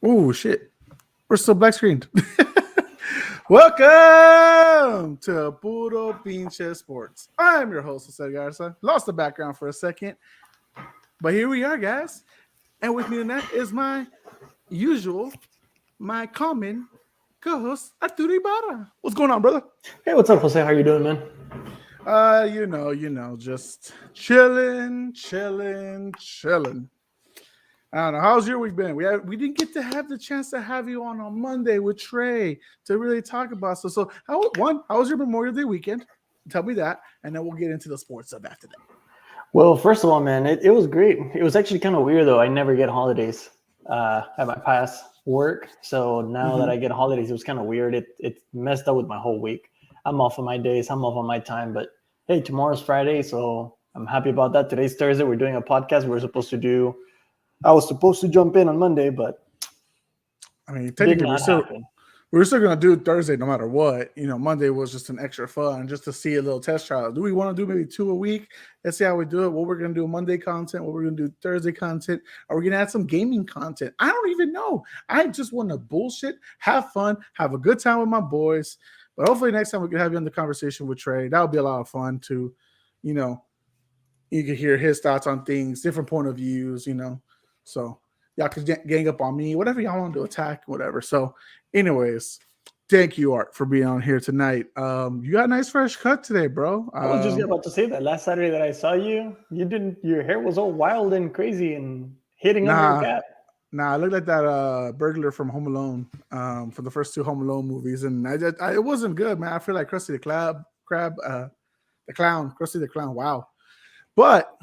Oh shit. We're still black screened. Welcome to Puro Pinche Sports. I'm your host, Jose Garza. Lost the background for a second, but here we are, guys. And with me tonight is my usual, my common co-host, Arturo Ibarra. What's going on, brother? Hey, what's up, Jose? How you doing, man? Just chilling. I don't know. How's your week been? We didn't get to have the chance to have you on Monday with Trey to really talk about stuff. So how was your Memorial Day weekend? Tell me that, and then we'll get into the sports stuff after that. Well, first of all, man, it was great. It was actually kind of weird, though. I never get holidays at my past work. So now that I get holidays, it was kind of weird. It messed up with my whole week. I'm off on my days. I'm off on my time. But, hey, tomorrow's Friday, so I'm happy about that. Today's Thursday. We're doing a podcast. I was supposed to jump in on Monday, but I mean, technically, we're still gonna do Thursday no matter what. You know, Monday was just an extra fun, just to see a little test trial. Do we want to do maybe 2 a week? Let's see how we do it. What we're gonna do Monday content, what we're gonna do Thursday content. Are we gonna add some gaming content? I don't even know. I just want to bullshit, have fun, have a good time with my boys. But hopefully next time we can have you on the conversation with Trey. That would be a lot of fun to, you can hear his thoughts on things, different point of views, So y'all can gang up on me, whatever y'all want to attack, whatever. So, anyways, thank you, Art, for being on here tonight. You got a nice fresh cut today, bro. I was just about to say that. Last Saturday that I saw you, your hair was all wild and crazy and hitting under your cap. Nah, I looked like that burglar from Home Alone, for the first 2 Home Alone movies, and it wasn't good, man. I feel like Krusty the Clown. Wow, but.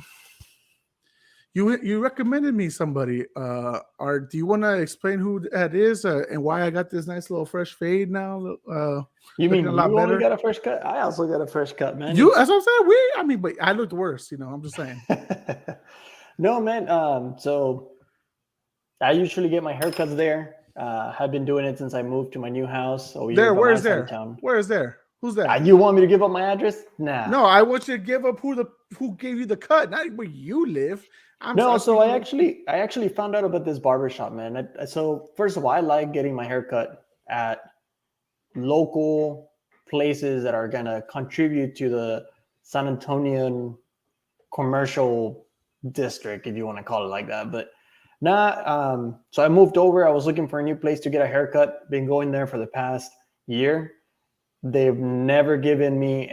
You recommended me somebody. Do you want to explain who that is and why I got this nice little fresh fade now? You mean you only got a fresh cut? I also got a fresh cut, man. That's what I'm saying. But I looked worse. I'm just saying. No, man. So I usually get my haircuts there. I've been doing it since I moved to my new house. Where's there? Where is there? Who's that? You want me to give up my address? Nah. No, I want you to give up who gave you the cut, not where you live. I actually found out about this barbershop, man. So first of all, I like getting my hair cut at local places that are gonna contribute to the San Antonio commercial district, if you want to call it like that. But so I moved over. I was looking for a new place to get a haircut. Been going there for the past year. They've never given me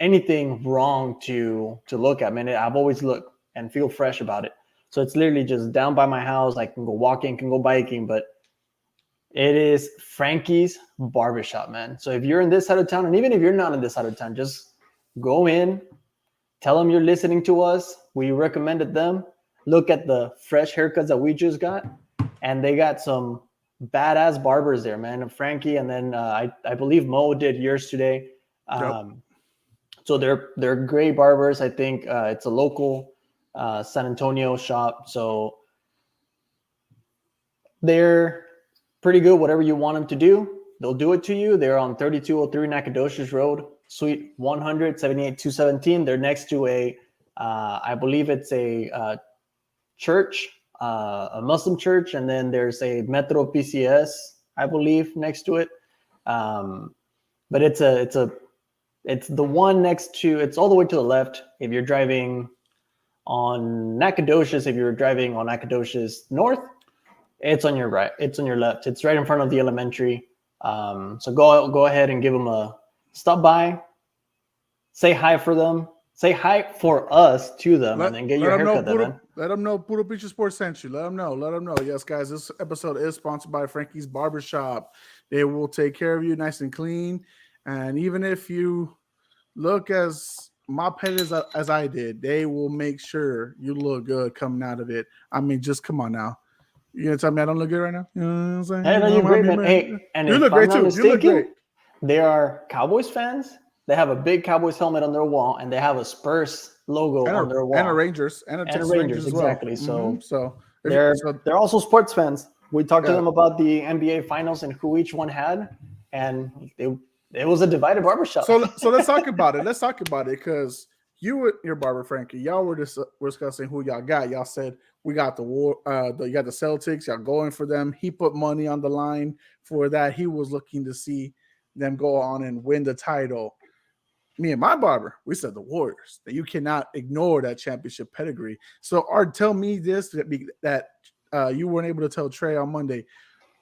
anything wrong to look at, man. I've always looked and feel fresh about it. So it's literally just down by my house. I can go walking, can go biking, but it is Frankie's Barbershop, man. So if you're in this side of town, and even if you're not in this side of town, just go in, tell them you're listening to us. We recommended them. Look at the fresh haircuts that we just got. And they got some badass barbers there, man. Frankie, and then I believe Mo did yours today. Yep. So they're great barbers. I think it's a local San Antonio shop, so they're pretty good. Whatever you want them to do, they'll do it to you. They're on 3203 Nacogdoches Road, Suite 100, 78217. They're next to I believe it's a church, a Muslim church, and then there's a Metro PCS, I believe, next to it. But it's the one next to. It's all the way to the left if you're driving on Nacogdoches. If you're driving on Nacogdoches North, it's on your right. It's on your left. It's right in front of the elementary. So go ahead and give them a stop by. Say hi for them. Say hi for us to them, and then get your haircut there, man. Let them know Puro Pinche Sports sent you. Let them know. Yes, guys, this episode is sponsored by Frankie's Barbershop. They will take care of you nice and clean. And even if you look as mop-headed as I did, they will make sure you look good coming out of it. I mean, just come on now. You gonna tell me I don't look good right now? You know what I'm saying? Hey, no, you're great, man. Hey, and you look great too. You look great. They are Cowboys fans. They have a big Cowboys helmet on their wall, and they have a Spurs logo on their wall, and a Rangers, and a Texas Rangers as well. Exactly. So, so they're also sports fans. We talked to them about the NBA Finals and who each one had, and it was a divided barbershop. So let's talk about it. Let's talk about it because you and your barber Frankie, y'all were discussing who y'all got. Y'all said we got you got the Celtics. Y'all going for them. He put money on the line for that. He was looking to see them go on and win the title. Me and my barber, we said the Warriors. That you cannot ignore that championship pedigree. So, Art, tell me this that you weren't able to tell Trey on Monday.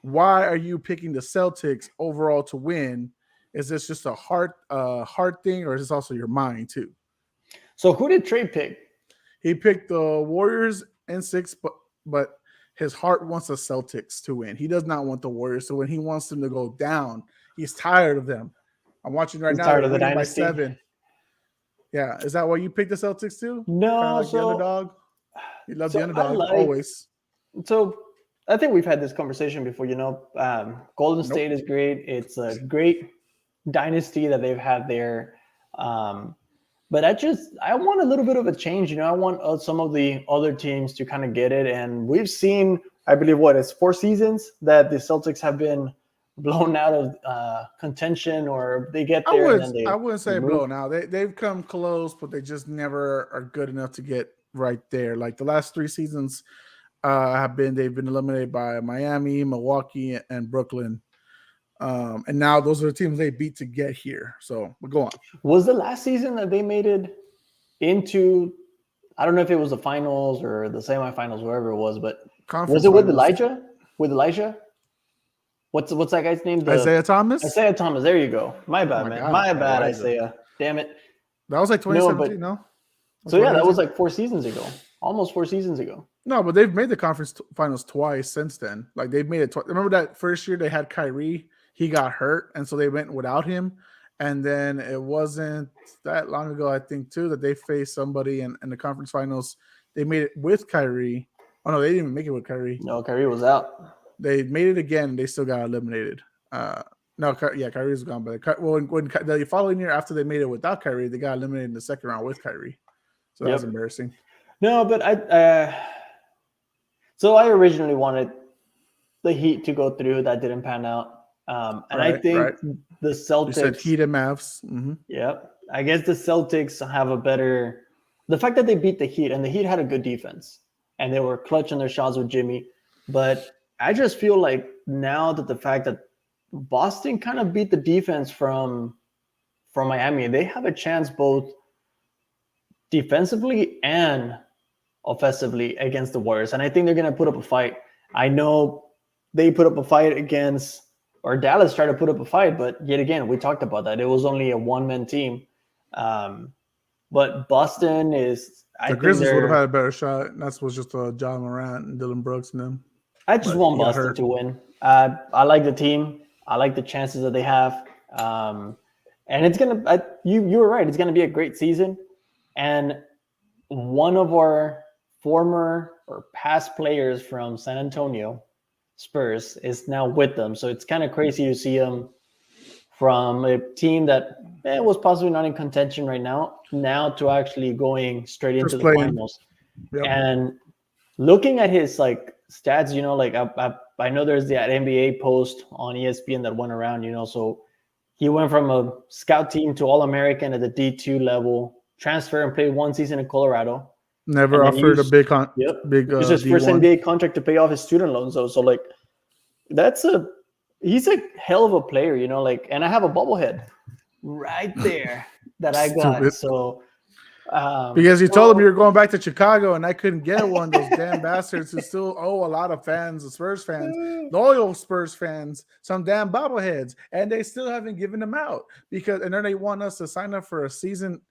Why are you picking the Celtics overall to win? Is this just a heart thing, or is this also your mind too? So who did Trey pick? He picked the Warriors in 6, but his heart wants the Celtics to win. He does not want the Warriors to win. He wants them to go down. He's tired of them. I'm watching right now. Tired of the By dynasty. 7. Yeah, is that why you picked the Celtics too? No, like the underdog. You love the underdog always. So I think we've had this conversation before. Golden State is great. It's a great dynasty that they've had there. But I want a little bit of a change. I want some of the other teams to kind of get it. And we've seen, I believe, it's 4 seasons that the Celtics have been blown out of contention, or they get there. I wouldn't say blown out. They've come close, but they just never are good enough to get right there. Like the last 3 seasons they've been eliminated by Miami, Milwaukee, and Brooklyn. And now those are the teams they beat to get here. So we'll go on. Was the last season that they made it into, I don't know if it was the finals or the semifinals, wherever it was, but was it with Elijah? With Elijah? What's that guy's name? Isaiah Thomas? Isaiah Thomas. There you go. My bad, man. My bad, Isaiah. Damn it. That was like 2017, no? So yeah, that was like 4 seasons ago. Almost 4 seasons ago. No, but they've made the conference finals twice since then. Like they've made it twice. Remember that first year they had Kyrie? He got hurt, and so they went without him. And then it wasn't that long ago, I think, too, that they faced somebody in the conference finals. They made it with Kyrie. Oh, no, they didn't even make it with Kyrie. No, Kyrie was out. They made it again, and they still got eliminated. Kyrie's gone. But when the following year after they made it without Kyrie, they got eliminated in the second round with Kyrie. So that was embarrassing. No, but so I originally wanted the Heat to go through. That didn't pan out. I think the Celtics. You said Heat and Mavs. Mm-hmm. Yep. I guess the Celtics have a better. The fact that they beat the Heat, and the Heat had a good defense, and they were clutch in their shots with Jimmy. But I just feel like now that the fact that Boston kind of beat the defense from Miami, they have a chance both defensively and offensively against the Warriors. And I think they're going to put up a fight. I know they put up a fight against. Or Dallas tried to put up a fight, but yet again, we talked about that. It was only a one-man team. But Boston is... The Grizzlies would have had a better shot. And that was just John Morant and Dylan Brooks and them. I just want Boston to win. I like the team. I like the chances that they have. And it's going to... You were right. It's going to be a great season. And one of our former or past players from San Antonio... Spurs is now with them, so it's kind of crazy to see them from a team that was possibly not in contention right now to actually going straight into the finals. Yep. And looking at his stats, I know there's that NBA post on ESPN that went around, so he went from a scout team to All-American at the D2 level, transfer and played 1 season in Colorado. Never offered a big it's his first NBA contract to pay off his student loans, though. So he's a hell of a player, and I have a bobblehead right there that I got. Stupid. So because you told him you were going back to Chicago, and I couldn't get one. Those damn bastards who still owe a lot of fans, Spurs fans, loyal Spurs fans, some damn bobbleheads, and they still haven't given them out and then they want us to sign up for a season.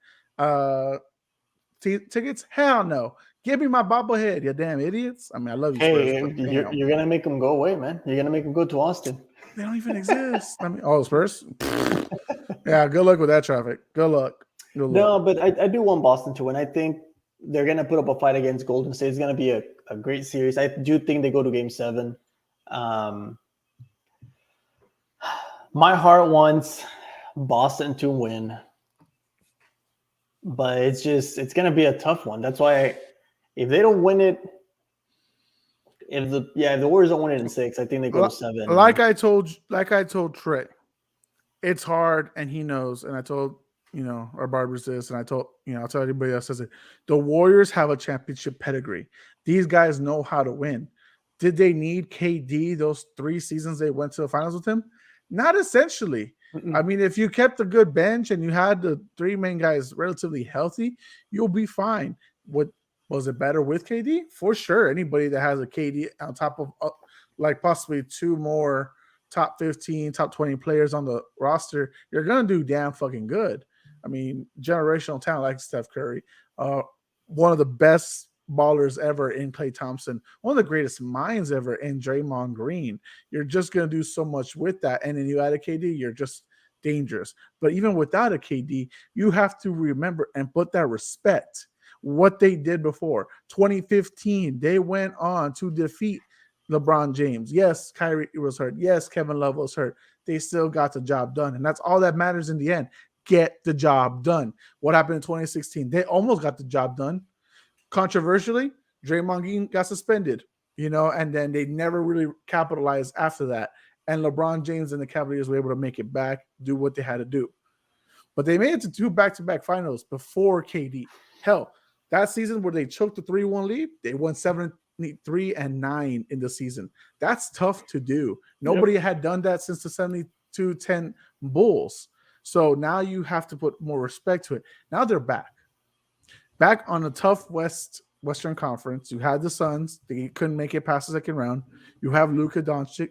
Tickets? Hell no. Give me my bobblehead, you damn idiots. I mean, I love you, Spurs. Hey, you're going to make them go away, man. You're going to make them go to Austin. They don't even exist. Spurs? Yeah, good luck with that traffic. Good luck. No, but I do want Boston to win. I think they're going to put up a fight against Golden State. It's going to be a great series. I do think they go to Game 7. My heart wants Boston to win. But it's going to be a tough one. That's why if they don't win it, if the Warriors don't win it in 6, I think they go to 7. Like I told Trey, it's hard, and he knows. And I told our barbers this, and I'll tell anybody else says it. The Warriors have a championship pedigree. These guys know how to win. Did they need KD those 3 seasons they went to the finals with him? Not essentially. I mean, if you kept a good bench and you had the 3 main guys relatively healthy, you'll be fine. What was it better with KD? For sure. Anybody that has a KD on top of like possibly 2 more top 15, top 20 players on the roster, you're going to do damn fucking good. I mean, generational talent like Steph Curry, one of the best ballers ever in Klay Thompson, one of the greatest minds ever in Draymond Green. You're just going to do so much with that. And then you add a KD, you're just dangerous. But even without a KD, you have to remember and put that respect what they did before. 2015, they went on to defeat LeBron James. Yes, Kyrie was hurt. Yes, Kevin Love was hurt. They still got the job done. And that's all that matters in the end. Get the job done. What happened in 2016? They almost got the job done. Controversially, Draymond Green got suspended, and then they never really capitalized after that. And LeBron James and the Cavaliers were able to make it back, do what they had to do. But they made it to 2 back-to-back finals before KD. Hell, that season where they choked the 3-1 lead, they won 73-9 in the season. That's tough to do. Nobody had done that since the 72-10 Bulls. So now you have to put more respect to it. Now they're back on a tough Western Conference. You had the Suns. They couldn't make it past the second round. You have Luka Doncic.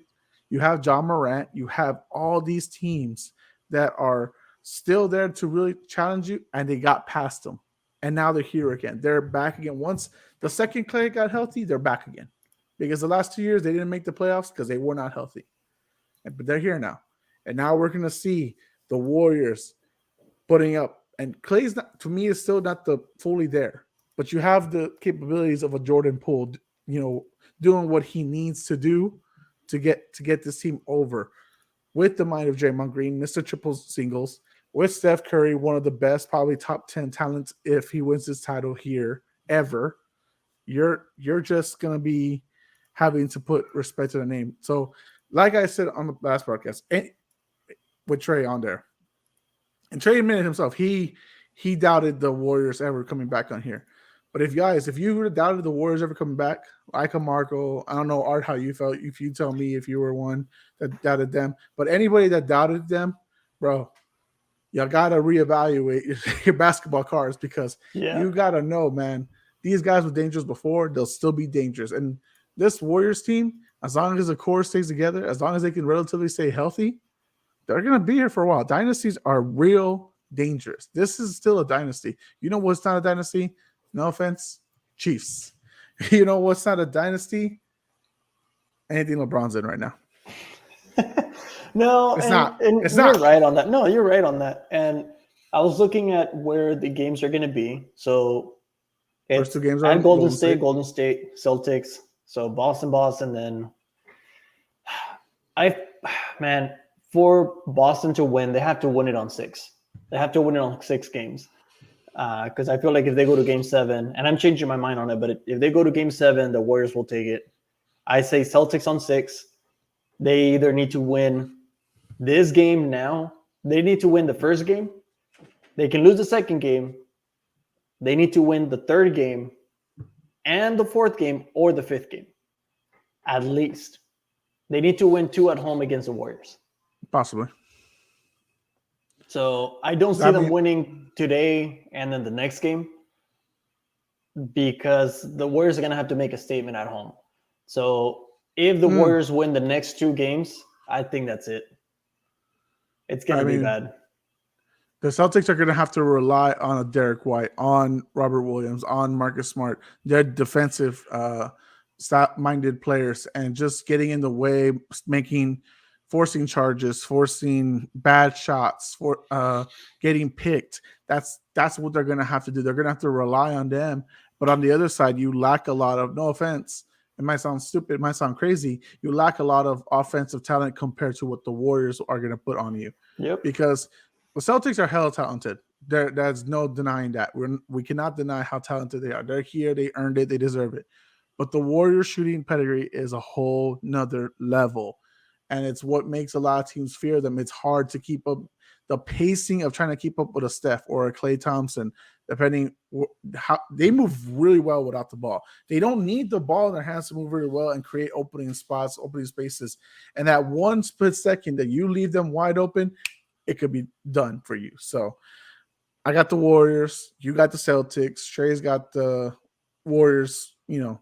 You have Ja Morant. You have all these teams that are still there to really challenge you, and they got past them. And now they're here again. They're back again. Once the second Klay got healthy, they're back again. Because the last 2 years, they didn't make the playoffs because they were not healthy. But they're here now. And now we're going to see the Warriors putting up. And Klay's not, to me, is still not fully there. But you have the capabilities of a Jordan Poole, doing what he needs to do to get this team over. With the mind of Draymond Green, Mr. Triple Singles, with Steph Curry, one of the best, probably top 10 talents if he wins this title here ever. You're just gonna be having to put respect to the name. So, like I said on the last podcast, with Trey on there. And Trey admitted himself, he doubted the Warriors ever coming back on here. But if you would have doubted the Warriors ever coming back, like a Marco, I don't know, Art, how you felt. If you tell me if you were one that doubted them. But anybody that doubted them, bro, you got to reevaluate your basketball cards because you got to know, man, these guys were dangerous before. They'll still be dangerous. And this Warriors team, as long as the core stays together, as long as they can relatively stay healthy, they're going to be here for a while. Dynasties are real dangerous. This is still a dynasty. You know what's not a dynasty? No offense, Chiefs. You know what's not a dynasty? Anything LeBron's in right now. No, it's not. It's you're not. right on that. No, you're right on that. And I was looking at where the games are going to be. So first 2 games are at Golden State, Celtics. So Boston. Then for Boston to win, they have to win it on 6. They have to win it on 6 games. Because I feel like if they go to Game 7, and I'm changing my mind on it, but if they go to Game 7, the Warriors will take it. I say Celtics on 6. They either need to win this game now. They need to win the first game. They can lose the second game. They need to win the third game and the fourth game or the fifth game. At least. They need to win 2 at home against the Warriors. Possibly. So I don't see them winning today and then the next game because the Warriors are going to have to make a statement at home. So if the Warriors win the next 2 games, I think that's it. It's going to be bad. The Celtics are going to have to rely on a Derek White, on Robert Williams, on Marcus Smart. They're defensive, minded players, and just getting in the way, forcing charges, forcing bad shots, getting picked. That's what they're going to have to do. They're going to have to rely on them. But on the other side, you lack a lot of, no offense, it might sound stupid, it might sound crazy, you lack a lot of offensive talent compared to what the Warriors are going to put on you. Yep. Because the Celtics are hella talented. There's no denying that. We cannot deny how talented they are. They're here, they earned it, they deserve it. But the Warriors shooting pedigree is a whole nother level. And it's what makes a lot of teams fear them. It's hard to keep up. the pacing of trying to keep up with a Steph or a Klay Thompson, depending how they move really well without the ball. They don't need the ball in their hands to move really well and create opening spots, opening spaces. And that one split second that you leave them wide open, it could be done for you. So I got the Warriors. You got the Celtics. Trey's got the Warriors, in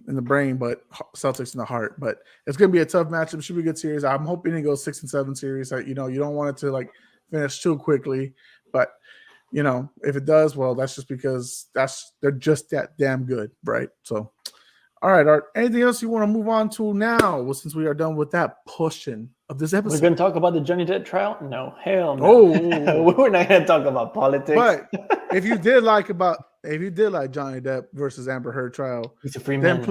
the brain, but Celtics in the heart. But it's going to be a tough matchup. Should be a good series. I'm hoping it goes 6-7 series. You don't want it to finish too quickly. But, if it does, well, that's just because they're just that damn good, right? So, all right, Art. Anything else you want to move on to now? Well, since we are done with that portion of this episode. We're going to talk about the Johnny Depp trial? No, hell no. Oh, we're not going to talk about politics. But if you did like Johnny Depp versus Amber Heard trial, he's a free then man.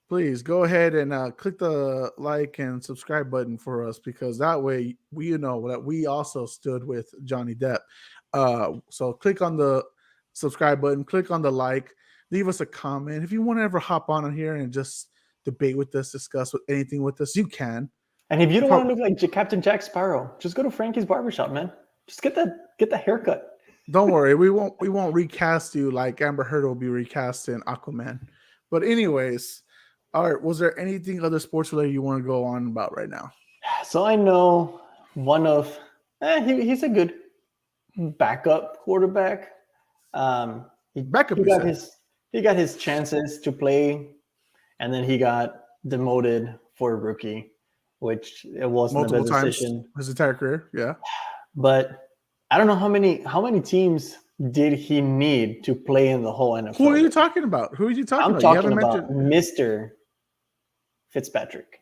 Please go ahead and click the like and subscribe button for us, because that way we know that we also stood with Johnny Depp. So click on the subscribe button, click on the like, leave us a comment. If you want to ever hop on here and just debate with us, discuss anything with us, you can. And if you don't want to look like Captain Jack Sparrow, just go to Frankie's barbershop, man. Just get that haircut. Don't worry, we won't recast you like Amber Heard will be recast in Aquaman. But anyways, all right, was there anything other sports related you want to go on about right now? So I know one of he's a good backup quarterback. He got his chances to play, and then he got demoted for a rookie, which it wasn't multiple the best decision his entire career. Yeah, but I don't know how many teams did he need to play in the whole NFL. Who are you talking about? I'm talking about Mr. Fitzpatrick.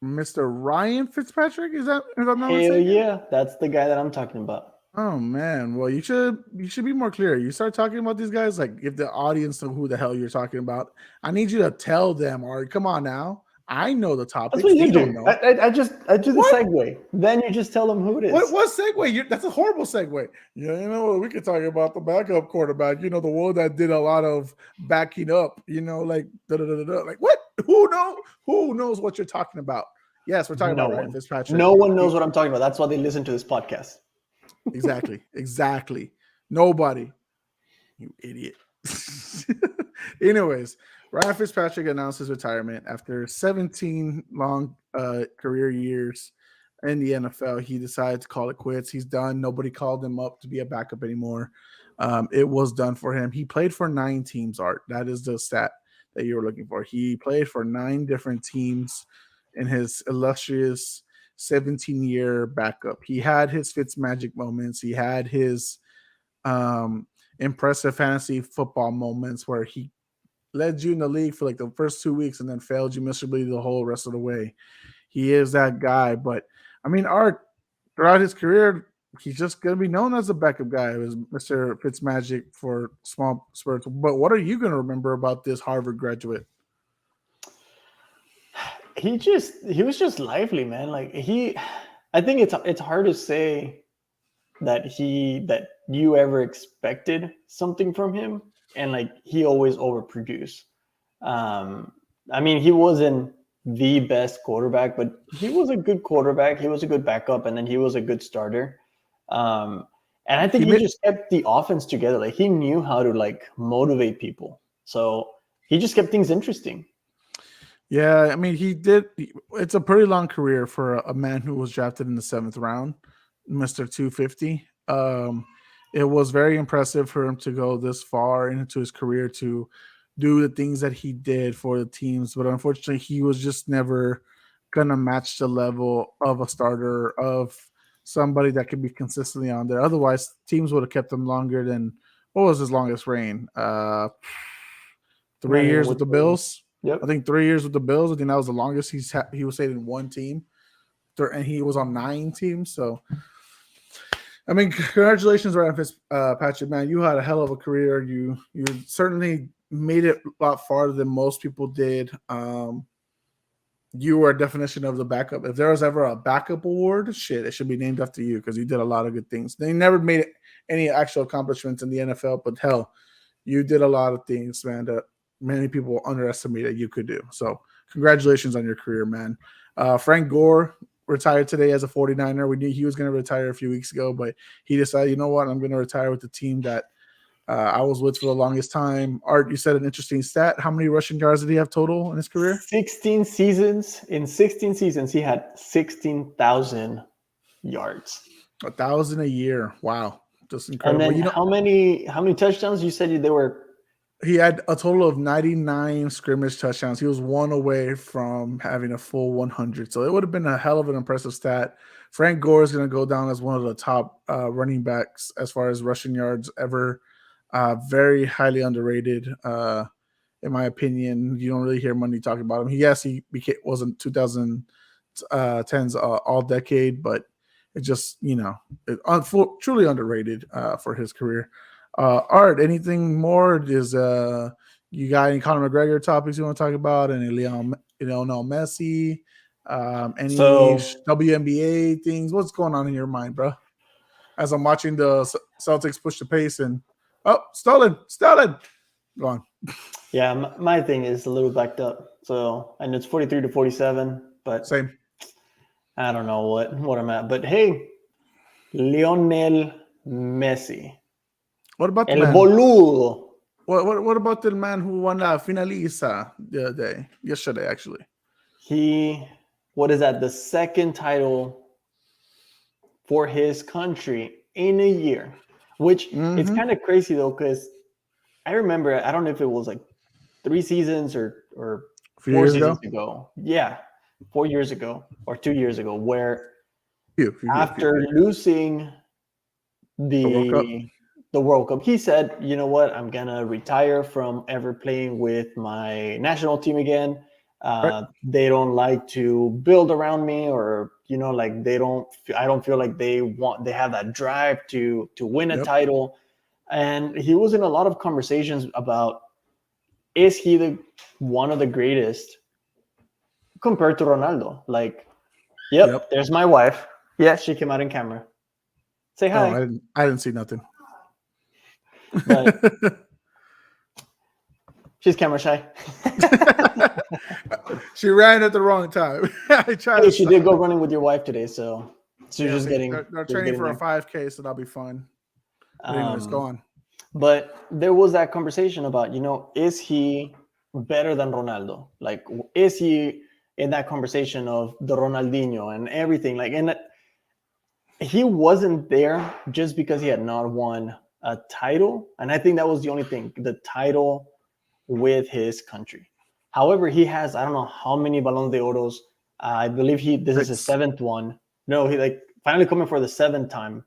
Mr. Ryan Fitzpatrick? Is that if I'm not Hell mistaken? yeah, that's the guy that I'm talking about. Oh man, well you should be more clear. You start talking about these guys, if the audience know who the hell you're talking about. I need you to tell them. All right, come on now. I know the topics. That's what you do. I do the segue. Then you just tell them who it is. What segue? That's a horrible segue. Yeah, we could talk about the backup quarterback. The one that did a lot of backing up. Like what? Who knows what you're talking about? Yes, we're talking about Ryan Fitzpatrick. No one knows what I'm talking about. That's why they listen to this podcast. Exactly. Nobody. You idiot. Anyways, Ryan Fitzpatrick announced his retirement after 17 long career years in the NFL. He decided to call it quits. He's done. Nobody called him up to be a backup anymore. It was done for him. He played for 9 teams, Art. That is the stat that you were looking for. He played for 9 different teams in his illustrious 17-year backup. He had his Fitzmagic moments. He had his impressive fantasy football moments where he led you in the league for the first 2 weeks and then failed you miserably the whole rest of the way. He is that guy. But Art, throughout his career, he's just going to be known as a backup guy. It was Mr. Fitzmagic for small spurts. But what are you going to remember about this Harvard graduate? He was just lively, man. I think it's hard to say that you ever expected something from him, and he always overproduced. He wasn't the best quarterback, but he was a good quarterback. He was a good backup, and then he was a good starter. And I think he just kept the offense together. He knew how to motivate people. So he just kept things interesting. Yeah, he did. It's a pretty long career for a man who was drafted in the 7th round, Mr. 250. It was very impressive for him to go this far into his career to do the things that he did for the teams. But unfortunately, he was just never going to match the level of a starter, of somebody that could be consistently on there. Otherwise, teams would have kept him longer than, what was his longest reign? 3 years with the Bills. Yep. I think 3 years with the Bills. I think that was the longest he was stayed in one team, and he was on 9 teams. So, congratulations, Ryan Fitzpatrick, man. You had a hell of a career. You certainly made it a lot farther than most people did. You were a definition of the backup. If there was ever a backup award, it should be named after you, because you did a lot of good things. They never made any actual accomplishments in the NFL, but hell, you did a lot of things, man, that many people underestimated you could do. So congratulations on your career, man. Frank Gore, retired today as a 49er. We knew he was going to retire a few weeks ago, but he decided, you know what, I'm going to retire with the team that I was with for the longest time. Art, you said an interesting stat. How many rushing yards did he have total in his career? 16 seasons. In 16 seasons, he had 16,000 yards. 1,000 a year. Wow, just incredible. And then how many touchdowns? You said they were. He had a total of 99 scrimmage touchdowns. He was one away from having a full 100. So it would have been a hell of an impressive stat. Frank Gore is going to go down as one of the top running backs as far as rushing yards ever. Very highly underrated, in my opinion. You don't really hear money talking about him. He wasn't 2010s all decade, but it just, truly underrated for his career. Art, anything more? Is you got any Conor McGregor topics you want to talk about? Any Lionel Messi? Any WNBA things? What's going on in your mind, bro? As I'm watching the Celtics push the pace and stolen, go on. Yeah, my thing is a little backed up. So, and it's 43-47, but same. I don't know what I'm at. But hey, Lionel Messi. What about El boludo? What about the man who won La Finaliza yesterday, actually? What is that? The second title for his country in a year, which it's kind of crazy though, because I remember, I don't know if it was like 3 seasons or 4 seasons ago. Yeah, 4 years ago or 2 years ago, where after losing the World Cup, he said, you know what, I'm going to retire from ever playing with my national team again. Right. They don't like to build around me, or, like I don't feel like they have that drive to win a title. And he was in a lot of conversations about, is he one of the greatest compared to Ronaldo? Like, yep. There's my wife. Yeah, she came out in camera. Say hi. Oh, I didn't see nothing. But she's camera shy. She ran at the wrong time. She did go running with your wife today, so you're just getting. They're training for a 5K, so that'll be fun. Anyways, go on. But there was that conversation about, is he better than Ronaldo? Like, is he in that conversation of the Ronaldinho and everything? Like, and he wasn't there just because he had not won a title. And I think that was the only thing, the title with his country. However, he has, I don't know how many Balón de Oros. I believe this is his 7th one. No, he finally coming for the 7th time.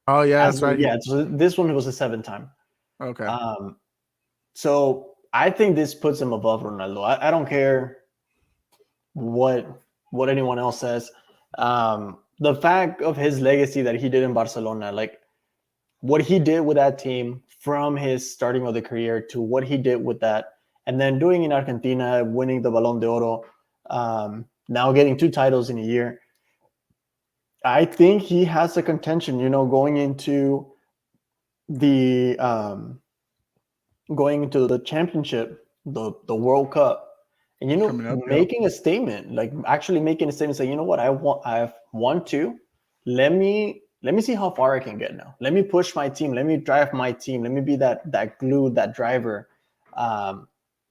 Oh, yeah, that's right. Yeah, so this one was the 7th time. Okay. So I think this puts him above Ronaldo. I don't care what anyone else says. The fact of his legacy that he did in Barcelona, like what he did with that team from his starting of the career to what he did with that, and then doing in Argentina, winning the Balón de Oro, now getting 2 titles in a year. I think he has a contention, going into the championship, the World Cup, and making a statement, like actually making a statement, say, you know what, I've won 2. Let me see how far I can get now. Let me push my team. Let me drive my team. Let me be that glue, that driver,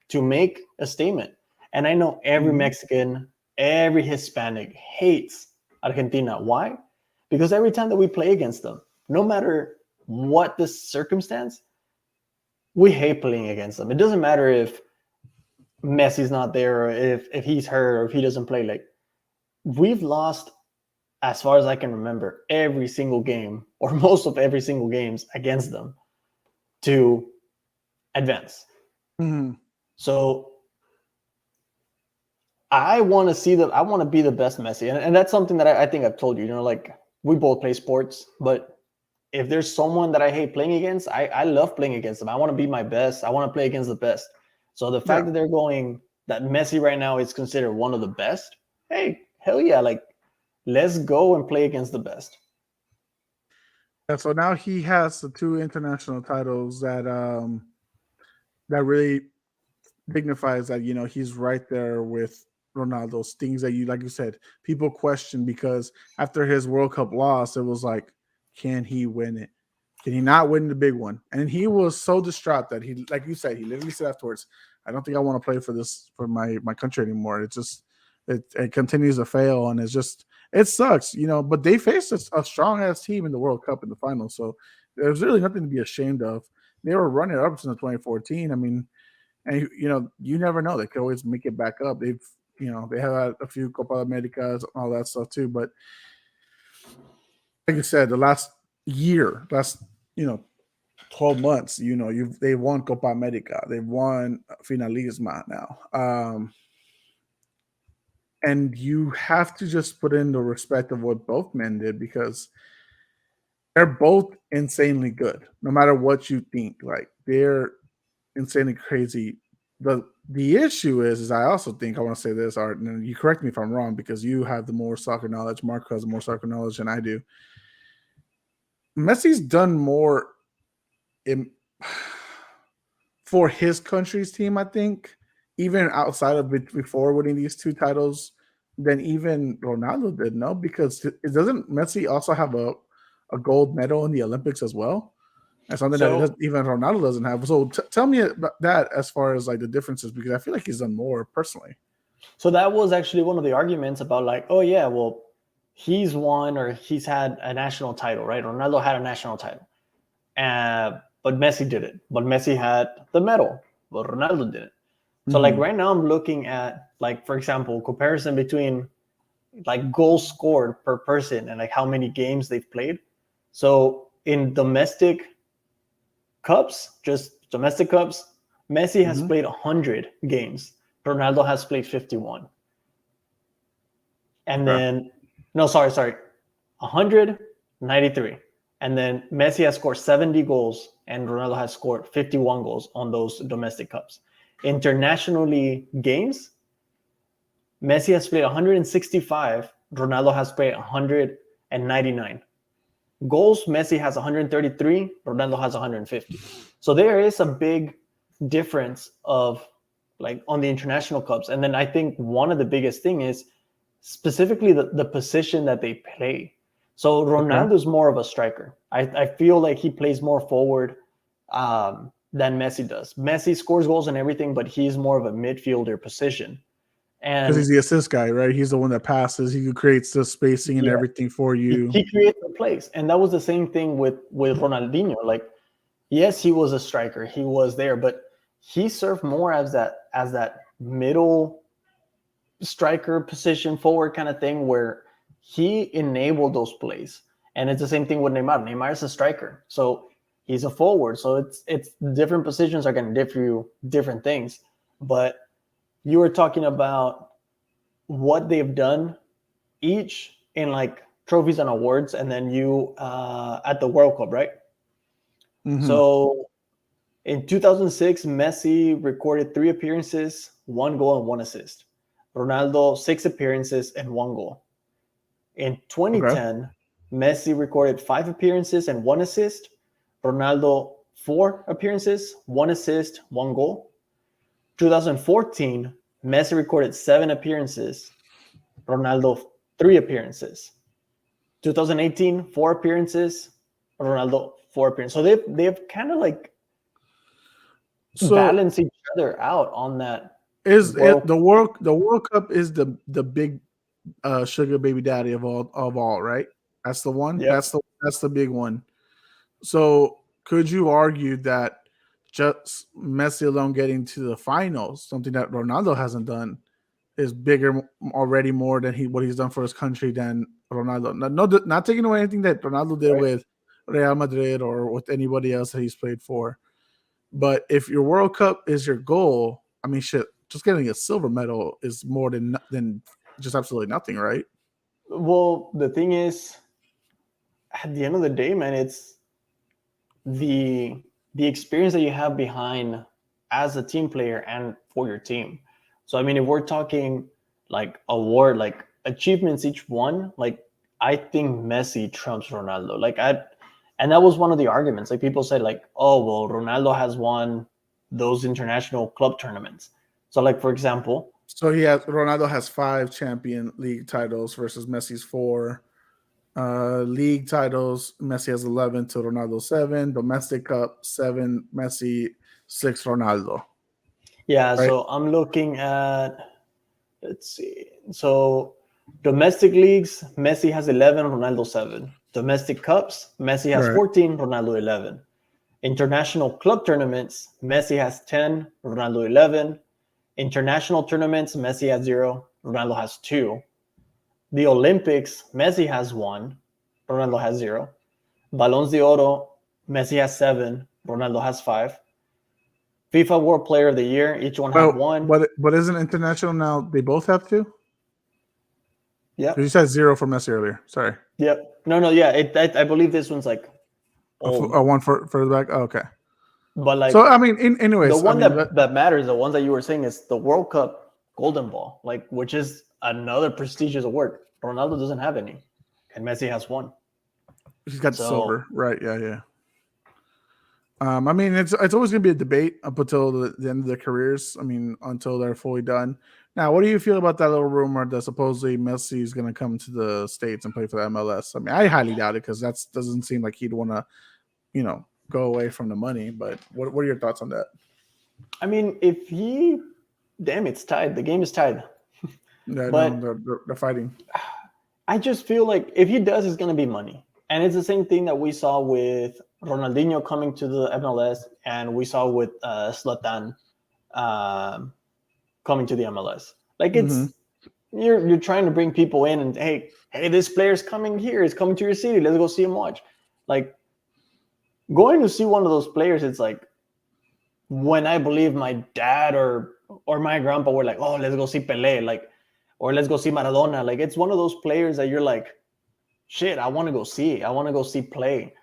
to make a statement. And I know every Mexican, every Hispanic hates Argentina. Why? Because every time that we play against them, no matter what the circumstance, we hate playing against them. It doesn't matter if Messi's not there, or if he's hurt, or if he doesn't play. Like, we've lost, as far as I can remember, every single game, or most of every single games against them to advance. So I want to be the best Messi. And that's something that I think I've told you, like, we both play sports, but if there's someone that I hate playing against, I love playing against them. I want to be my best. I want to play against the best. So the fact that they're going, that Messi right now is considered one of the best, hey, hell yeah, like, let's go and play against the best. Yeah, so now he has the 2 international titles that really dignifies that, he's right there with Ronaldo's things that you, like you said, people question because after his World Cup loss, it was like, can he win it? Can he not win the big one? And he was so distraught that he, like you said, he literally said afterwards, I don't think I want to play for my country anymore. It just it continues to fail, and it sucks, But they faced a strong ass team in the World Cup in the final, so there's really nothing to be ashamed of. They were running up since 2014. I mean, and you never know. They could always make it back up. They have had a few Copa Americas, all that stuff too. But like I said, the last 12 months, they won Copa America, they've won Finalisma now, and you have to just put in the respect of what both men did, because they're both insanely good, no matter what you think. Like, they're insanely crazy. The issue is I also think, I want to say this, Art, and you correct me if I'm wrong, because you have the more soccer knowledge. Marco has the more soccer knowledge than I do. Messi's done more for his country's team, I think, even outside of it before winning these two titles, than even Ronaldo did. No, because it doesn't Messi also have a gold medal in the Olympics as well? That's something that even Ronaldo doesn't have. So tell me about that as far as like the differences, because I feel like he's done more personally. So that was actually one of the arguments about, like, oh yeah, well, he's won, or he's had a national title, right? Ronaldo had a national title, but Messi did it. But Messi had the medal, but Ronaldo didn't. So like right now I'm looking at, like, for example, comparison between like goals scored per person and like how many games they've played. So in domestic cups, just domestic cups, Messi has played 100 games. Ronaldo has played 51. And then, no, sorry, 193. And then Messi has scored 70 goals and Ronaldo has scored 51 goals on those domestic cups. Internationally games, Messi has played 165. Ronaldo has played 199. Goals, Messi has 133. Ronaldo has 150. So there is a big difference of, like, on the international cups. And then I think one of the biggest thing is specifically the position that they play. So Ronaldo's more of a striker. I feel like he plays more forward than Messi does. Messi scores goals and everything, but he's more of a midfielder position. And because he's the assist guy, right? He's the one that passes. He creates the spacing and everything for you. He creates the plays. And that was the same thing with Ronaldinho. Like, yes, he was a striker. He was there, but he served more as that middle striker position, forward kind of thing, where he enabled those plays. And it's the same thing with Neymar. Neymar is a striker, so he's a forward. So it's different positions are going to differ you different things. But you were talking about what they've done each in like trophies and awards, and then you at the World Cup, right? So in 2006, Messi recorded 3 appearances, 1 goal and 1 assist. Ronaldo, 6 appearances and 1 goal. In 2010, Messi recorded 5 appearances and 1 assist. Ronaldo, 4 appearances, 1 assist, 1 goal. 2014, Messi recorded 7 appearances. Ronaldo, 3 appearances. 2018, 4 appearances. Ronaldo, 4 appearances. So they've kind of like balance each other out on that. The World Cup is the big sugar baby daddy of all, right? That's the one. Yep. That's the big one. So could you argue that just Messi alone getting to the finals, something that Ronaldo hasn't done, is bigger already more than what he's done for his country than Ronaldo? Not taking away anything that Ronaldo did with Real Madrid or with anybody else that he's played for. But if your World Cup is your goal, I mean, shit, just getting a silver medal is more than just absolutely nothing, right? Well, the thing is, at the end of the day, man, it's the experience that you have behind as a team player and for your team. So, I mean, if we're talking like award, like achievements each one, like I think Messi trumps Ronaldo. And that was one of the arguments. Like, people said, like, oh, well, Ronaldo has won those international club tournaments. So, like, for example, So Ronaldo has 5 Champion League titles versus Messi's 4. League titles, Messi has 11 to Ronaldo 7. Domestic Cup 7, Messi 6, Ronaldo. Yeah, Right? so I'm looking at, let's see. So domestic leagues, Messi has 11, Ronaldo 7. Domestic cups, Messi has Right. 14, Ronaldo 11. International club tournaments, Messi has 10, Ronaldo 11. International tournaments, Messi has 0, Ronaldo has 2. The Olympics, Messi has 1, Ronaldo has 0. Ballons d'Oro, Messi has 7, Ronaldo has 5. FIFA World Player of the Year, each one have 1. But isn't international now? They both have to. Yep. You said 0 for Messi earlier. Sorry. Yep. No. Yeah. I believe this one's like old. A one further back. Oh, okay. But like, so I mean, anyways, the one I mean, that matters, the ones that you were saying, is the World Cup Golden Ball, like, which is another prestigious award. Ronaldo doesn't have any, and Messi has 1. he's got silver, right? Yeah. I mean, it's always going to be a debate up until the end of their careers. I mean, until they're fully done. Now, what do you feel about that little rumor that supposedly Messi is going to come to the States and play for the MLS? I mean, I highly doubt it because that doesn't seem like he'd want to, go away from the money. But what are your thoughts on that? I mean, it's tied. The game is tied. Yeah, but they're fighting. I just feel like if he does, it's going to be money. And it's the same thing that we saw with Ronaldinho coming to the MLS, and we saw with Zlatan coming to the MLS. Like, it's you're trying to bring people in, and hey, this player's coming here. He's coming to your city. Let's go see him watch. Like, going to see one of those players, it's like when I believe my dad or my grandpa were like, oh, let's go see Pelé, like, or let's go see Maradona. Like, it's one of those players that you're like, shit, I want to go see. I want to go see play.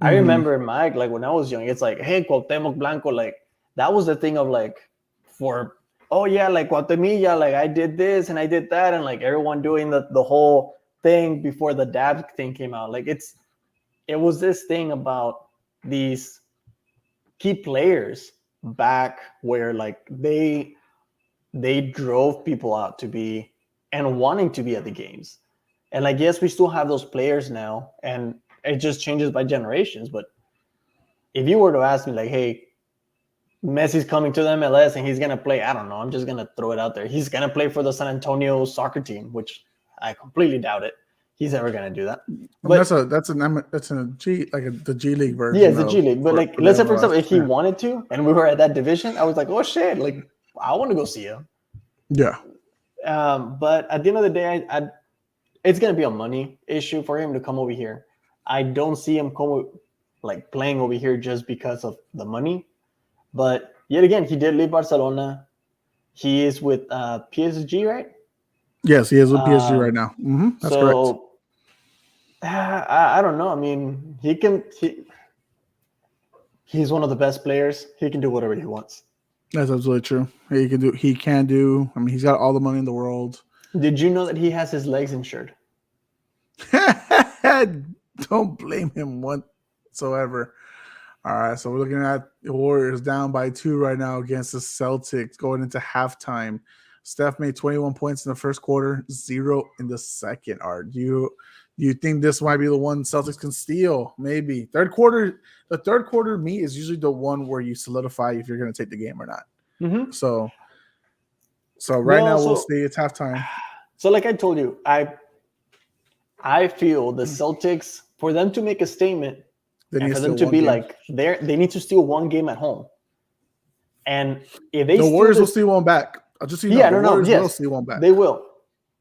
I remember, Mike, like, when I was young, it's like, hey, Cuauhtemoc Blanco, like, that was the thing of like, like Guatemala, like, I did this and I did that, and like everyone doing the whole thing before the dab thing came out. Like, it was this thing about these key players back where like they drove people out to be and wanting to be at the games. And like, yes, we still have those players now, and it just changes by generations. But if you were to ask me, like, hey, Messi's coming to the MLS and he's going to play, I don't know, I'm just going to throw it out there. He's going to play for the San Antonio soccer team, which I completely doubt it. He's ever going to do that. But that's a G, like the G League version. Yeah, it's the G League. But like, let's say, for example, if he wanted to, and we were at that division, I was like, oh shit, like, I want to go see him. Yeah. But at the end of the day, it's going to be a money issue for him to come over here. I don't see him playing over here just because of the money. But yet again, he did leave Barcelona. He is with PSG, right? Yes, he is with PSG right now. That's correct. I don't know. I mean, he's one of the best players. He can do whatever he wants. That's absolutely true. He can do. I mean, he's got all the money in the world. Did you know that he has his legs insured? Don't blame him whatsoever. All right, so we're looking at the Warriors down by 2 right now against the Celtics going into halftime. Steph made 21 points in the first quarter, 0 in the second. Art, do you think this might be the one Celtics can steal? Maybe. The third quarter meet is usually the one where you solidify if you're going to take the game or not. Mm-hmm. So right now we'll see. It's halftime. So like I told you, I feel the Celtics, for them to make a statement, and for them to be like, they need to steal one game at home. And if they the Warriors will steal one back. I'll just see. Yeah, will steal one back. They will.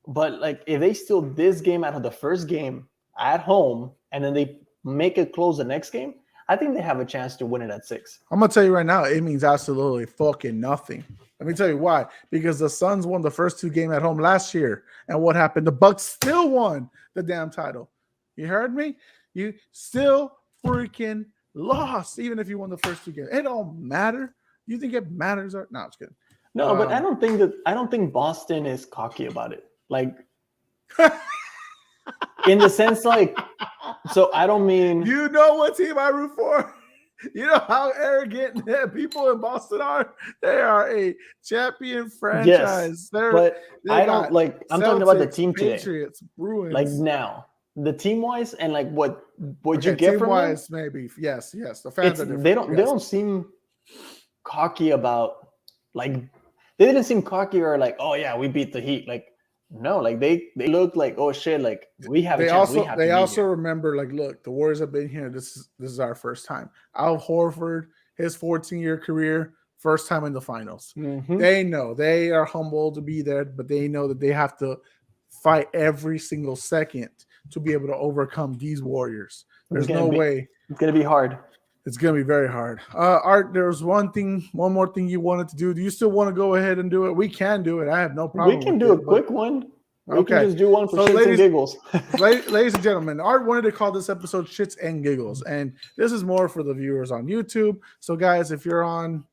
But like, if they steal this game out of the first game at home, and then they make it close the next game, I think they have a chance to win it at 6. I'm gonna tell you right now, it means absolutely fucking nothing. Let me tell you why. Because the Suns won the first 2 games at home last year, and what happened? The Bucks still won the damn title. You heard me? You still freaking lost, even if you won the first 2 games. It don't matter. You think it matters? No, I'm just kidding. No, but I don't think Boston is cocky about it. Like, in the sense, like, so I don't mean. You know what team I root for? You know how arrogant people in Boston are? They are a champion franchise. But They I got don't like. I'm talking about the Celtics, team today. Patriots, Bruins. Like now, the team wise, and like what you Okay, get from them. team-wise, maybe. Yes. The fans are different. They don't Yes. they don't seem cocky about like they didn't seem cocky or like, oh yeah, we beat the Heat. Like no, like they look like, oh shit, like we have a chance. They also remember, like, look, the Warriors have been here. This is our first time. Al Horford, his 14-year career, first time in the finals. Mm-hmm. They know they are humble to be there, but they know that they have to fight every single second to be able to overcome these Warriors. There's no way. It's gonna be hard. It's gonna be very hard. Art, there's one more thing you wanted to do. Do you still want to go ahead and do it? We can do it. I have no problem. We can do a quick one. We can just do one for shits and giggles. Ladies and gentlemen, Art wanted to call this episode Shits and Giggles, and this is more for the viewers on YouTube. So, guys, if you're on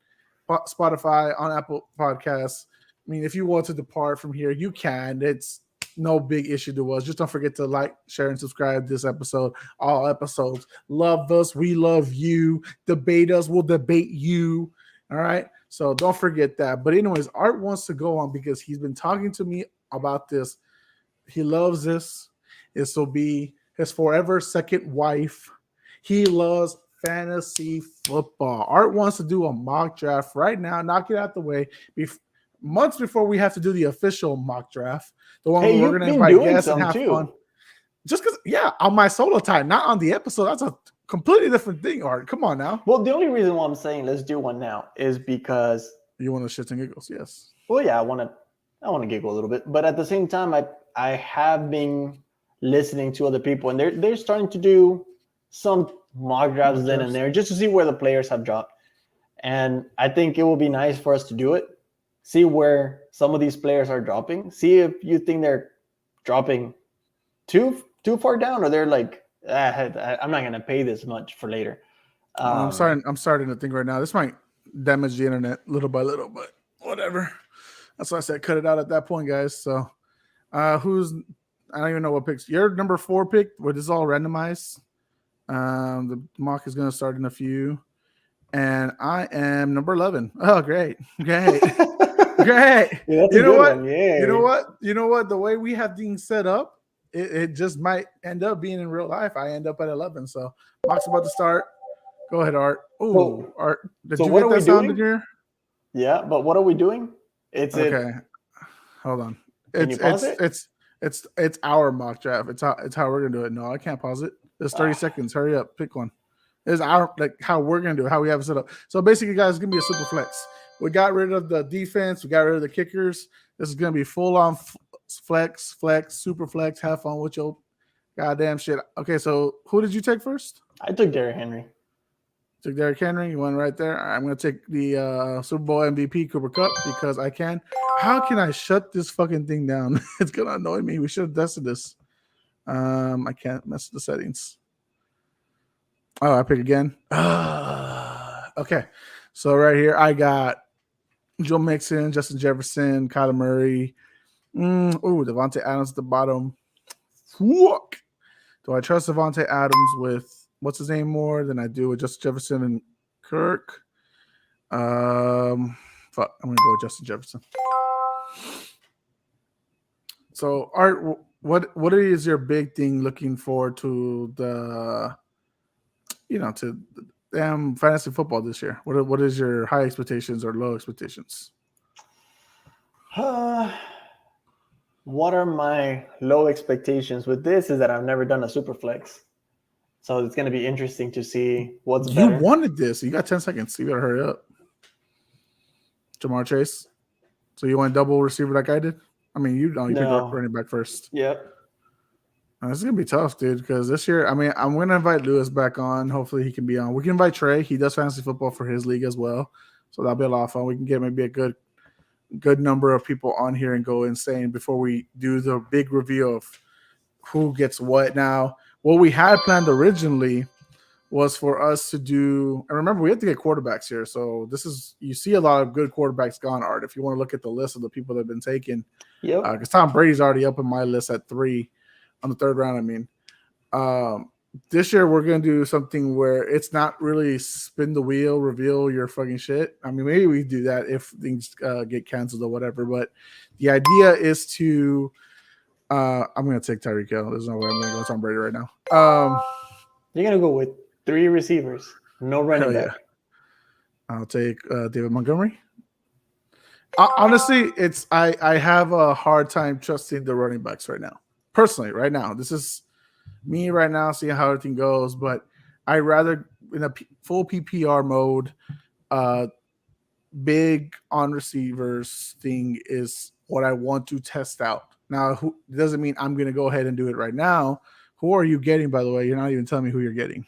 Spotify, on Apple Podcasts, I mean, if you want to depart from here, you can. It's no big issue to us. Just don't forget to like, share, and subscribe this episode. All episodes. Love us. We love you. Debate us. We'll debate you. All right? So don't forget that. But anyways, Art wants to go on because he's been talking to me about this. He loves this. This will be his forever second wife. He loves fantasy football. Art wants to do a mock draft right now. Knock it out the way. Months before we have to do the official mock draft. The one where we're going to invite guests and have fun. Just because, on my solo time, not on the episode. That's a completely different thing, Art. Come on now. Well, the only reason why I'm saying let's do one now is because you want to shits and giggles, yes. Well, yeah, I want to giggle a little bit, but at the same time, I have been listening to other people, and they're starting to do some mock drafts then and there just to see where the players have dropped. And I think it will be nice for us to do it, see where some of these players are dropping, see if you think they're dropping too far down, or they're like, I'm not going to pay this much for later. I'm starting to think right now this might damage the internet little by little, but whatever. That's why I said cut it out at that point, guys. So I don't even know what picks. Your number 4 pick, where this is all randomized. The mock is going to start in a few. And I am number 11. Oh, great. Great. Yeah, you know what? Yeah. You know what? The way we have things set up, it just might end up being in real life. I end up at 11. So mock's about to start. Go ahead, Art. Oh, Art. Did you get that sound in here? Yeah, but what are we doing? Okay. Hold on. It's our mock draft. It's how we're gonna do it. No, I can't pause it. There's 30 seconds. Hurry up. Pick one. It's how we're gonna do it, how we have it set up. So basically, guys, it's gonna be a super flex. We got rid of the defense. We got rid of the kickers. This is gonna be full on flex, super flex. Have fun with your goddamn shit. Okay, so who did you take first? I took Derrick Henry. Took Derrick Henry. You went right there. I'm going to take the Super Bowl MVP Cooper Kupp because I can. How can I shut this fucking thing down? It's going to annoy me. We should have tested this. I can't mess with the settings. Oh, I pick again. Okay. So right here, I got Joe Mixon, Justin Jefferson, Kyler Murray. Devontae Adams at the bottom. Fuck. Do I trust Devontae Adams with what's his name more than I do with Justin Jefferson and Kirk? Fuck, I'm gonna go with Justin Jefferson. So, Art, what is your big thing looking forward to the damn fantasy football this year? What is your high expectations or low expectations? What are my low expectations with this is that I've never done a super flex. So it's going to be interesting to see what's better. You wanted this. You got 10 seconds. You better hurry up. Jamar Chase. So you want double receiver like I did? I mean, you picked up running back first. Yep. This is going to be tough, dude, because this year, I mean, I'm going to invite Lewis back on. Hopefully he can be on. We can invite Trey. He does fantasy football for his league as well. So that'll be a lot of fun. We can get maybe a good number of people on here and go insane before we do the big reveal of who gets what. Now, what we had planned originally was for us to do, and remember, we have to get quarterbacks here. So you see a lot of good quarterbacks gone, Art, if you want to look at the list of the people that have been taken. Yep. Because Tom Brady's already up in my list at 3 on the third round, I mean. this year we're gonna do something where it's not really spin the wheel, reveal your fucking shit. I mean, maybe we do that if things get canceled or whatever. But the idea is to. I'm gonna take Tyreek Hill. There's no way I'm gonna go Tom Brady right now. You're gonna go with 3 receivers, no running hell back. yeah. I'll take David Montgomery. Honestly, I have a hard time trusting the running backs right now. Personally, right now, this is me right now, seeing how everything goes. But I rather in a full PPR mode, big on receivers thing is what I want to test out. Now, it doesn't mean I'm going to go ahead and do it right now. Who are you getting, by the way? You're not even telling me who you're getting.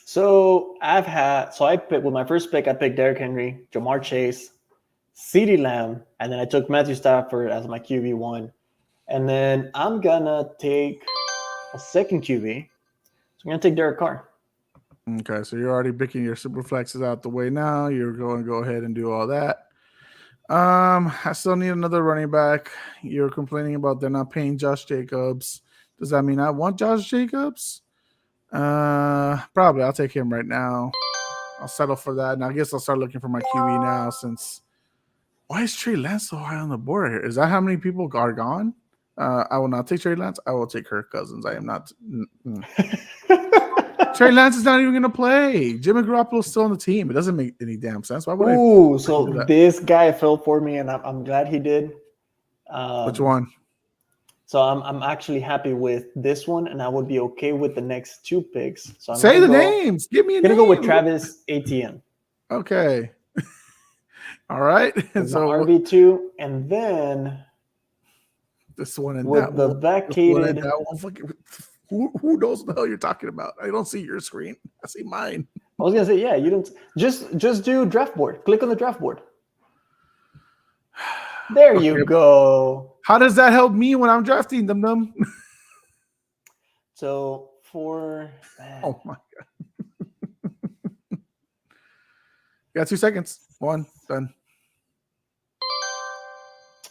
So I picked with my first pick, I picked Derrick Henry, Jamar Chase, CeeDee Lamb, and then I took Matthew Stafford as my QB1. And then I'm gonna take a second QB. So I'm gonna take Derek Carr. Okay, so you're already picking your super flexes out the way now. You're going to go ahead and do all that. I still need another running back. You're complaining about they're not paying Josh Jacobs. Does that mean I want Josh Jacobs? Probably. I'll take him right now. I'll settle for that. And I guess I'll start looking for my QB now since why is Trey Lance so high on the board here? Is that how many people are gone? I will not take Trey Lance. I will take Kirk Cousins. I am not. Trey Lance is not even going to play. Jimmy Garoppolo is still on the team. It doesn't make any damn sense. Why would I? So this guy fell for me, and I'm glad he did. Which one? So I'm actually happy with this one, and I would be okay with the next 2 picks. So say the names. Give me a name. I'm gonna go with Travis Etienne. Okay. All right. And so RB2, and then this one and with that the one. vacated. Who knows what the hell you're talking about? I don't see your screen. I see mine. I was gonna say, yeah, you don't just do draft board. Click on the draft board. There you go. How does that help me when I'm drafting them? So for oh my god. You got 2 seconds. 1, done.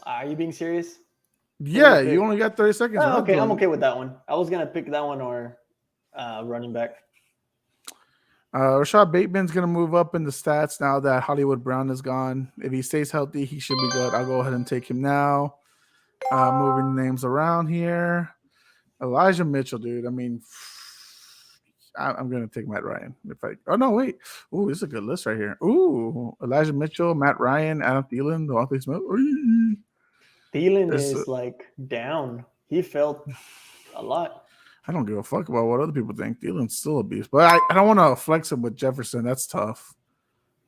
Are you being serious? Yeah, you only got 30 seconds. Oh, okay, I'm okay with that one. I was gonna pick that one or running back. Rashad Bateman's gonna move up in the stats now that Hollywood Brown is gone. If he stays healthy, he should be good. I'll go ahead and take him now. Moving names around here. Elijah Mitchell, dude. I mean, I'm gonna take Matt Ryan. Oh no, wait. Ooh, this is a good list right here. Ooh, Elijah Mitchell, Matt Ryan, Adam Thielen, DeVonta Smith. Thielen is like down. He felt a lot. I don't give a fuck about what other people think. Thielen's still a beast, but I don't want to flex him with Jefferson. That's tough.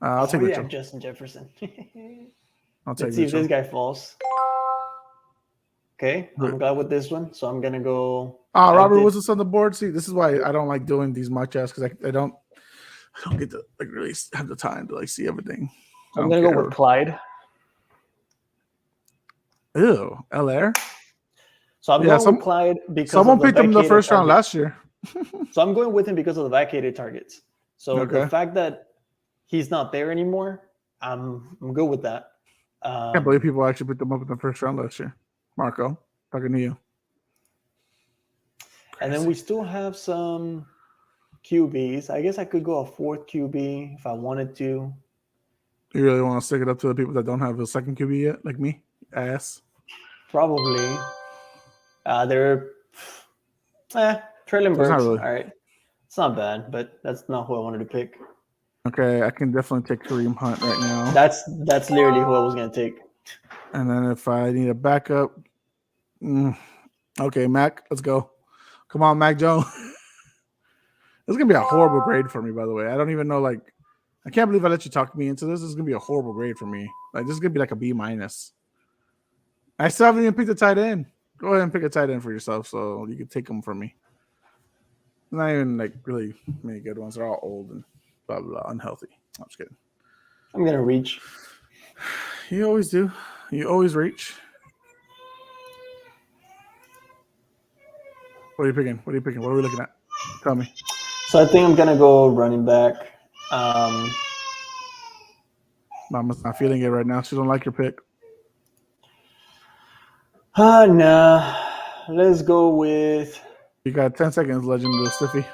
I'll take Mitchell. Justin Jefferson. I'll take Let's see if this guy falls. Okay, I'm glad with this one, so I'm gonna go. Robert Woods on the board. See, this is why I don't like doing these mock drafts because I don't get to like really have the time to like see everything. I'm gonna go with Clyde. Ew, LR. So I'm going with Clyde because someone picked him the first round last year. So I'm going with him because of the vacated targets. So the fact that he's not there anymore, I'm good with that. I can't believe people actually picked him up in the first round last year. Marco, talking to you. And then we still have some QBs. I guess I could go a 4th QB if I wanted to. You really want to stick it up to the people that don't have a second QB yet, like me? Ass. Probably. They're Traylon Burks. Really. All right. It's not bad, but that's not who I wanted to pick. Okay, I can definitely take Kareem Hunt right now. That's literally who I was going to take. And then if I need a backup, okay, Mac, let's go. Come on, Mac Jones. This is going to be a horrible grade for me, by the way. I don't even know, like, I can't believe I let you talk me into this. This is going to be a horrible grade for me. Like, this is going to be like a B-. I still haven't even picked a tight end. Go ahead and pick a tight end for yourself so you can take them from me. Not even, like, really many good ones. They're all old and blah, blah, blah, unhealthy. I'm just kidding. I'm going to reach. You always do. You always reach. What are you picking? What are we looking at? Tell me. So I think I'm going to go running back. Mama's not feeling it right now. She don't like your pick. Nah. Let's go with... You got 10 seconds, Legend of Stiffy.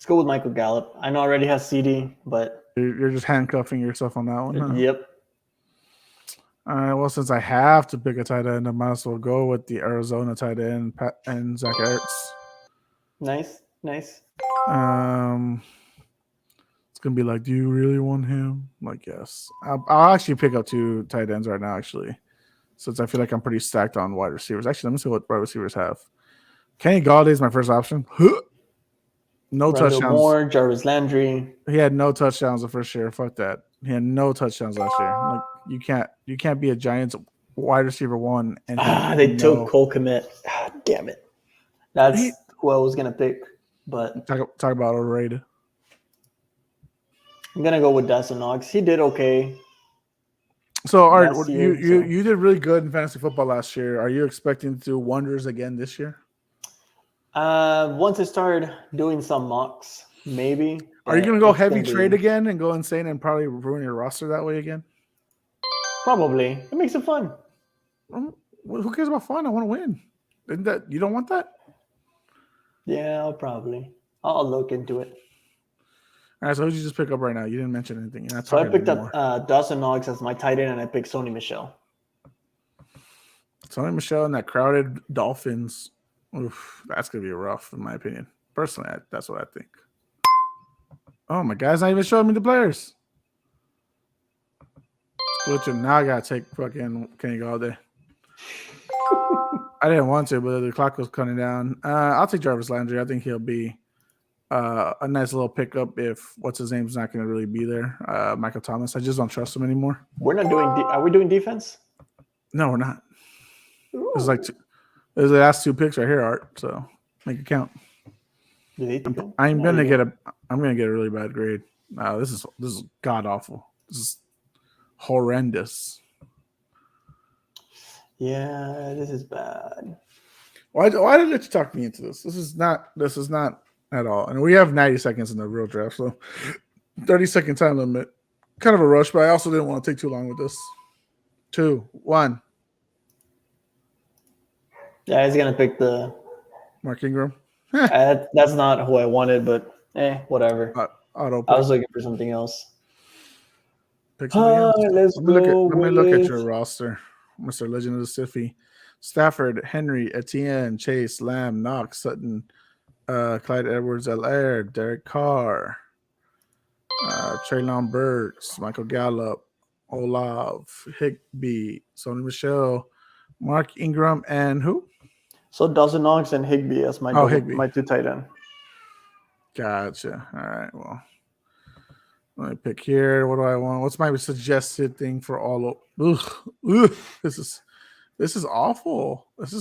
Let's go with Michael Gallup. I know I already has CD, but You're just handcuffing yourself on that one. Huh? yep. All right. Well, since I have to pick a tight end, I might as well go with the Arizona tight end and Zach Ertz. Nice. It's gonna be like, do you really want him? Like, yes. I'll actually pick up 2 tight ends right now, actually, since I feel like I'm pretty stacked on wide receivers. Actually, let me see what wide receivers have. Kenny Galladay is my first option. No Rondale touchdowns. Moore, Jarvis Landry. He had no touchdowns the first year. Fuck that. He had no touchdowns last year. Like, you can't be a Giants wide receiver 1 and They took Cole Kmet. Damn it. That's who I was gonna pick, but talk about overrated. I'm gonna go with Dawson Knox. He did okay. So, all right, last year, you did really good in fantasy football last year. Are you expecting to do wonders again this year? Once I started doing some mocks, maybe. Are you going to go heavy trade again and go insane and probably ruin your roster that way again? Probably. It makes it fun. Who cares about fun? I want to win. Isn't that you don't want that? Yeah, I'll look into it. All right, so who did you just pick up right now? You didn't mention anything. You're not So I talking picked anymore. up Dawson Knox as my tight end, and I picked Sony Michel. Sony Michel and that crowded Dolphins. Oof, that's going to be rough, in my opinion. Personally, that's what I think. Oh, my guy's not even showing me the players. Glitching. Now I got to take fucking Kenny Galladay. I didn't want to, but the clock was cutting down. I'll take Jarvis Landry. I think he'll be a nice little pickup if what's his name's not going to really be there. Michael Thomas. I just don't trust him anymore. We're not doing. Are we doing defense? No, we're not. It's like there's the last 2 picks right here, Art. So make it count. I'm gonna get a really bad grade. This is god awful. This is horrendous. Yeah, this is bad. Why did I let you talk me into this? This is not at all. And we have 90 seconds in the real draft, so 30-second time limit. Kind of a rush, but I also didn't want to take too long with this. 2, 1. Yeah, he's gonna pick the Mark Ingram. That's not who I wanted, but whatever. Auto pick. I was looking for something else. Pick something else. Let's go. Let me look at your roster, Mr. Legend of the Stiffy. Stafford, Henry, Etienne, Chase, Lamb, Knox, Sutton, Clyde Edwards-Helaire, Derek Carr, Treylon Burks, Michael Gallup, Olave, Higbee, Sony Michel, Mark Ingram, and who? So Dawson Knox and Higbee as my 2 tight end. Gotcha. All right. Well, let me pick here. What do I want? What's my suggested thing for all? This is awful. This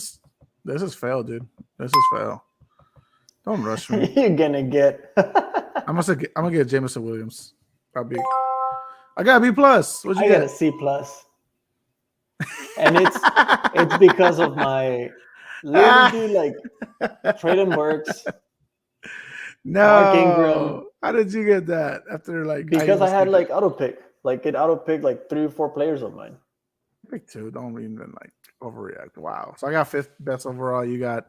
is fail, dude. This is fail. Don't rush me. You're gonna get. I'm gonna get Jameson Williams. I got a B plus. What'd you get? I got a C plus. And it's because of my literally like Treylon Burks. No. Mark Ingram. How did you get that? After like because I had like auto pick. Like it auto picked like 3 or 4 players of mine. Pick 2. Don't even like overreact. Wow. So I got 5th best overall. You got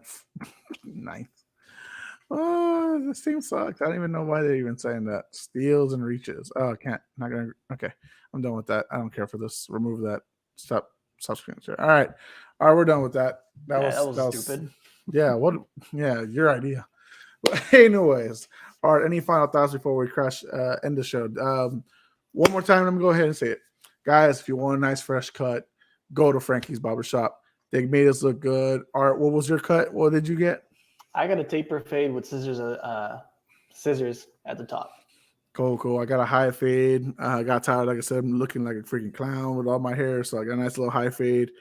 9th. Oh, this team sucks. I don't even know why they're even saying that. Steals and reaches. Oh, I can't. Not gonna. Okay, I'm done with that. I don't care for this. Remove that. Stop screen share. All right, we're done with that. That was stupid. Yeah. What? Yeah, your idea. But anyways, all right. Any final thoughts before we end the show? One more time. Let me go ahead and say it, guys. If you want a nice fresh cut, go to Frankie's Barbershop. They made us look good. All right. What was your cut? What did you get? I got a taper fade with scissors at the top. Cool. I got a high fade. I got tired, like I said, I'm looking like a freaking clown with all my hair. So I got a nice little high fade.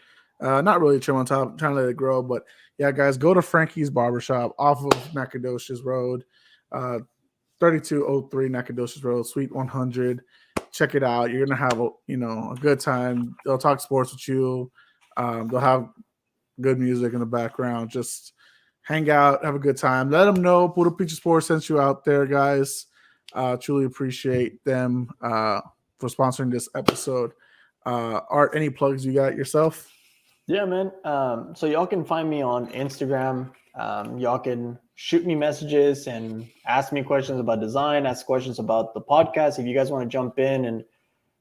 Not really trim on top, trying to let it grow. But yeah, guys, go to Frankie's Barbershop off of Nacogdoches Road, 3203 Nacogdoches Road, Suite 100. Check it out. You're gonna have a good time. They'll talk sports with you. They'll have good music in the background. Just hang out, have a good time. Let them know Poodle Pizza Sports sent you out there, guys. Truly appreciate them for sponsoring this episode. Art, any plugs you got yourself? Yeah, man. So y'all can find me on Instagram. Y'all can shoot me messages and ask me questions about design, ask questions about the podcast. If you guys want to jump in and,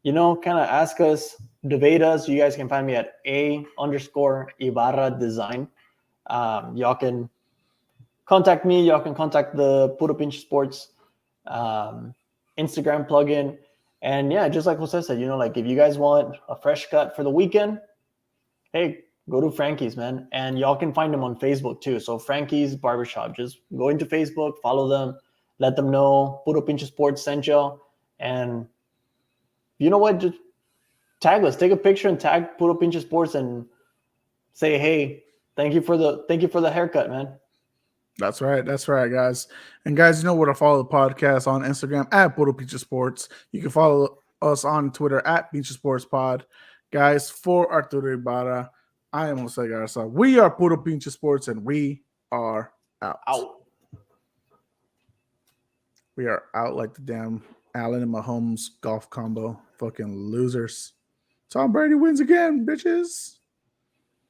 kind of ask us, debate us, you guys can find me at _Ibarra Design. Y'all can contact me. Y'all can contact the Puro Pinch Sports Instagram plugin. And yeah, just like Jose said, like if you guys want a fresh cut for the weekend, hey, go to Frankie's, man. And y'all can find them on Facebook too. So Frankie's Barbershop. Just go into Facebook, follow them, let them know Puro Pinche Sports sent y'all. And you know what? Just tag us. Take a picture and tag Puro Pinche Sports and say, hey, thank you for the haircut, man. That's right. That's right, guys. And guys, you know where to follow the podcast on Instagram at Puro Pinche Sports. You can follow us on Twitter at Pinche Sports Pod. Guys, for Arturo Ibarra, I am Jose Garza. We are Puro Pinche Sports, and we are out. We are out like the damn Allen and Mahomes golf combo. Fucking losers. Tom Brady wins again, bitches.